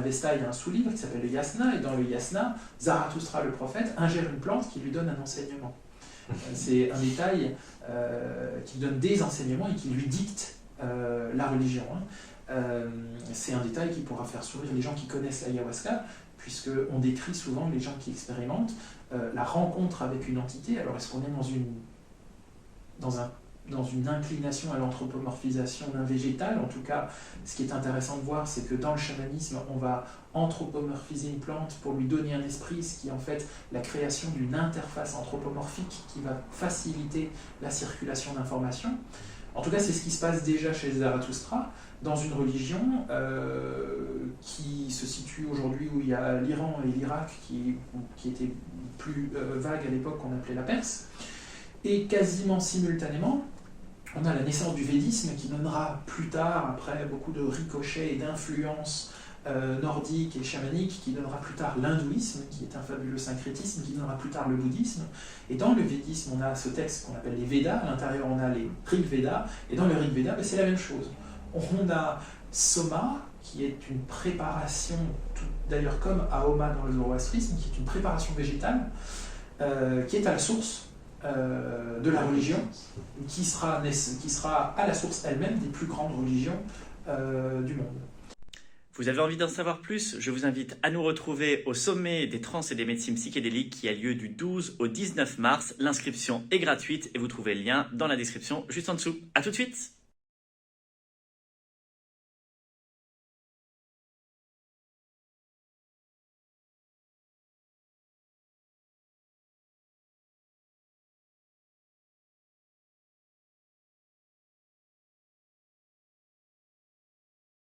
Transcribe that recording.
Avesta, il y a un sous-livre qui s'appelle le Yasna, et dans le Yasna, Zarathustra, le prophète, ingère une plante qui lui donne un enseignement. C'est un détail qui donne des enseignements et qui lui dicte la religion. C'est un détail qui pourra faire sourire les gens qui connaissent l'ayahuasca, puisqu'on décrit souvent les gens qui expérimentent la rencontre avec une entité. Alors est-ce qu'on est dans une inclination à l'anthropomorphisation d'un végétal? En tout cas, ce qui est intéressant de voir, c'est que dans le chamanisme, on va anthropomorphiser une plante pour lui donner un esprit, ce qui est en fait la création d'une interface anthropomorphique qui va faciliter la circulation d'informations. En tout cas, c'est ce qui se passe déjà chez Zarathustra, dans une religion qui se situe aujourd'hui où il y a l'Iran et l'Irak qui étaient plus vagues à l'époque, qu'on appelait la Perse. Et quasiment simultanément, on a la naissance du védisme qui donnera plus tard, après beaucoup de ricochets et d'influences nordiques et chamaniques, qui donnera plus tard l'hindouisme, qui est un fabuleux syncrétisme, qui donnera plus tard le bouddhisme. Et dans le védisme, on a ce texte qu'on appelle les Védas, à l'intérieur on a les Rig Védas, et dans le Rig Veda, c'est la même chose. On a Soma, qui est une préparation, d'ailleurs comme Ahoma dans le zoroastrisme, qui est une préparation végétale, qui est à la source de la religion, qui sera à la source elle-même des plus grandes religions du monde. Vous avez envie d'en savoir plus? Je vous invite à nous retrouver au sommet des trans et des médecines psychédéliques qui a lieu du 12 au 19 mars. L'inscription est gratuite et vous trouvez le lien dans la description juste en dessous. À tout de suite!